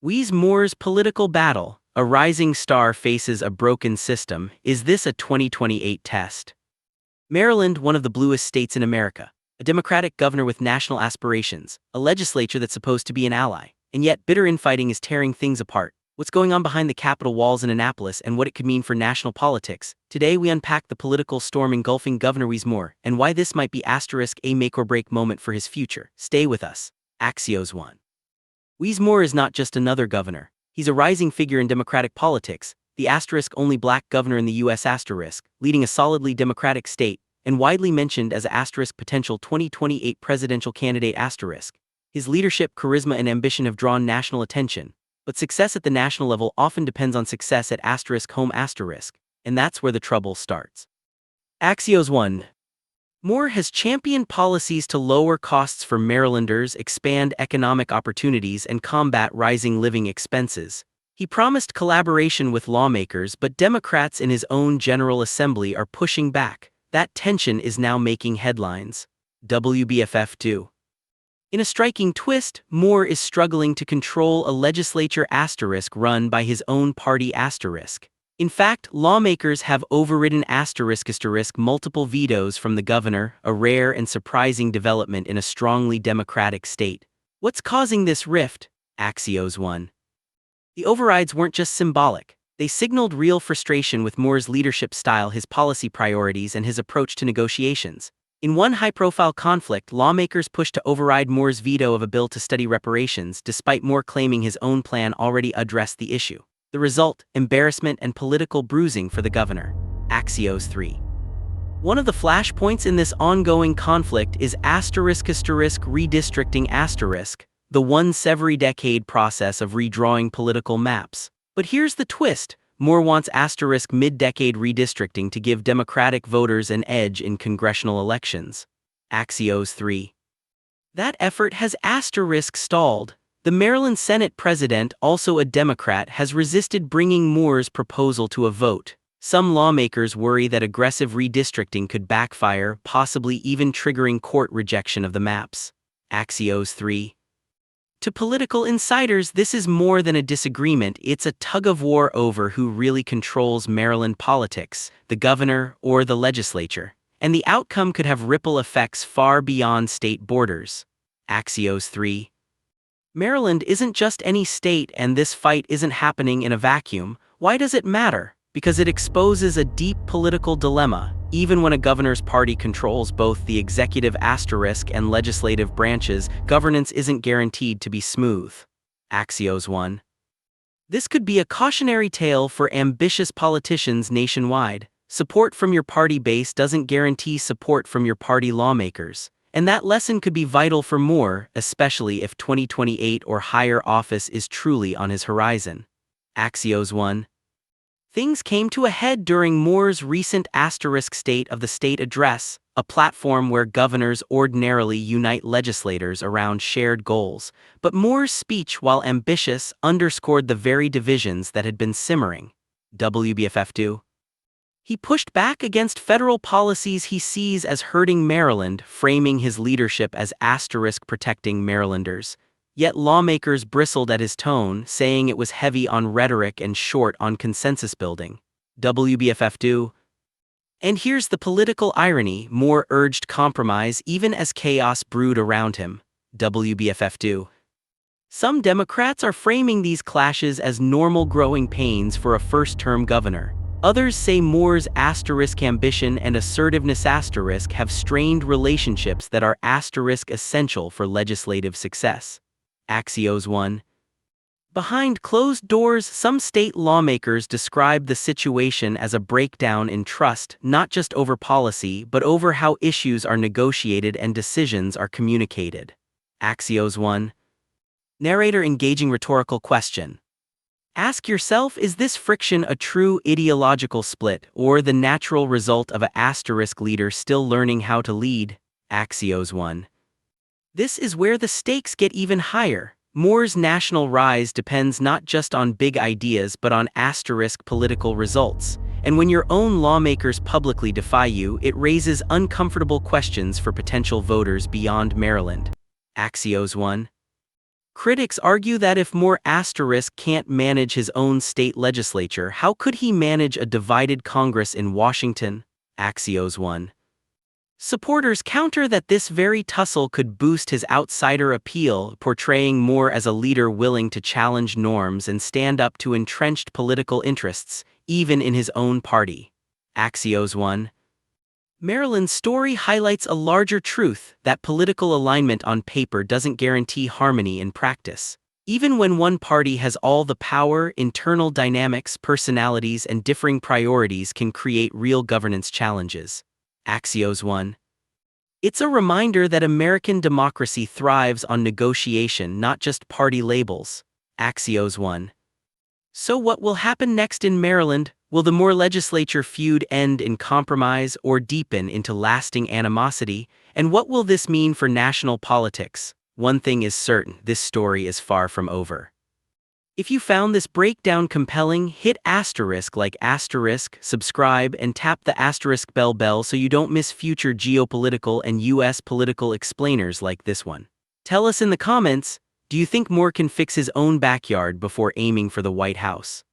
Wes Moore's political battle, a rising star faces a broken system. Is this a 2028 test? Maryland, one of the bluest states in America, a Democratic governor with national aspirations, a legislature that's supposed to be an ally, and yet bitter infighting is tearing things apart. What's going on behind the Capitol walls in Annapolis and what it could mean for national politics? Today we unpack the political storm engulfing Governor Wes Moore and why this might be a make-or-break moment for his future. Stay with us. Axios 1. Wes Moore is not just another governor. He's a rising figure in Democratic politics, the only black governor in the U.S. leading a solidly Democratic state, and widely mentioned as a potential 2028 presidential candidate. His leadership, charisma, and ambition have drawn national attention, but success at the national level often depends on success at home, and that's where the trouble starts. Axios 1. Moore has championed policies to lower costs for Marylanders, expand economic opportunities, and combat rising living expenses. He promised collaboration with lawmakers, but Democrats in his own General Assembly are pushing back. That tension is now making headlines. WBFF2. In a striking twist, Moore is struggling to control a legislature run by his own party. In fact, lawmakers have overridden multiple vetoes from the governor, a rare and surprising development in a strongly Democratic state. What's causing this rift? Axios 1. The overrides weren't just symbolic. They signaled real frustration with Moore's leadership style, his policy priorities, and his approach to negotiations. In one high-profile conflict, lawmakers pushed to override Moore's veto of a bill to study reparations, despite Moore claiming his own plan already addressed the issue. The result: embarrassment and political bruising for the governor. Axios 3. One of the flashpoints in this ongoing conflict is redistricting, the once every decade process of redrawing political maps. But here's the twist: Moore wants mid-decade redistricting to give Democratic voters an edge in congressional elections. Axios 3. That effort has stalled. The Maryland Senate president, also a Democrat, has resisted bringing Moore's proposal to a vote. Some lawmakers worry that aggressive redistricting could backfire, possibly even triggering court rejection of the maps. Axios 3. To political insiders, this is more than a disagreement, it's a tug-of-war over who really controls Maryland politics, the governor or the legislature. And the outcome could have ripple effects far beyond state borders. Axios 3. Maryland isn't just any state, and this fight isn't happening in a vacuum. Why does it matter? Because it exposes a deep political dilemma. Even when a governor's party controls both the executive and legislative branches, governance isn't guaranteed to be smooth. Axios 1. This could be a cautionary tale for ambitious politicians nationwide. Support from your party base doesn't guarantee support from your party lawmakers. And that lesson could be vital for Moore, especially if 2028 or higher office is truly on his horizon. Axios 1. Things came to a head during Moore's recent State of the State address, a platform where governors ordinarily unite legislators around shared goals. But Moore's speech, while ambitious, underscored the very divisions that had been simmering. WBFF2. He pushed back against federal policies he sees as hurting Maryland, framing his leadership as protecting Marylanders. Yet lawmakers bristled at his tone, saying it was heavy on rhetoric and short on consensus building. WBFF2. And here's the political irony: Moore urged compromise even as chaos brewed around him. WBFF2. Some Democrats are framing these clashes as normal growing pains for a first-term governor. Others say Moore's ambition and assertiveness have strained relationships that are essential for legislative success. Axios 1. Behind closed doors, some state lawmakers describe the situation as a breakdown in trust, not just over policy, but over how issues are negotiated and decisions are communicated. Axios 1. Narrator engaging rhetorical question. Ask yourself, is this friction a true ideological split, or the natural result of a leader still learning how to lead? Axios 1. This is where the stakes get even higher. Moore's national rise depends not just on big ideas but on political results. And when your own lawmakers publicly defy you, it raises uncomfortable questions for potential voters beyond Maryland. Axios 1. Critics argue that if Moore can't manage his own state legislature, how could he manage a divided Congress in Washington? Axios 1. Supporters counter that this very tussle could boost his outsider appeal, portraying Moore as a leader willing to challenge norms and stand up to entrenched political interests, even in his own party. Axios 1. Maryland's story highlights a larger truth that political alignment on paper doesn't guarantee harmony in practice. Even when one party has all the power, internal dynamics, personalities, and differing priorities can create real governance challenges. Axios 1. It's a reminder that American democracy thrives on negotiation, not just party labels. Axios 1. So what will happen next in Maryland? Will the Moore legislature feud end in compromise or deepen into lasting animosity? And what will this mean for national politics? One thing is certain, this story is far from over. If you found this breakdown compelling, hit *, subscribe, and tap the *bell so you don't miss future geopolitical and U.S. political explainers like this one. Tell us in the comments, do you think Moore can fix his own backyard before aiming for the White House?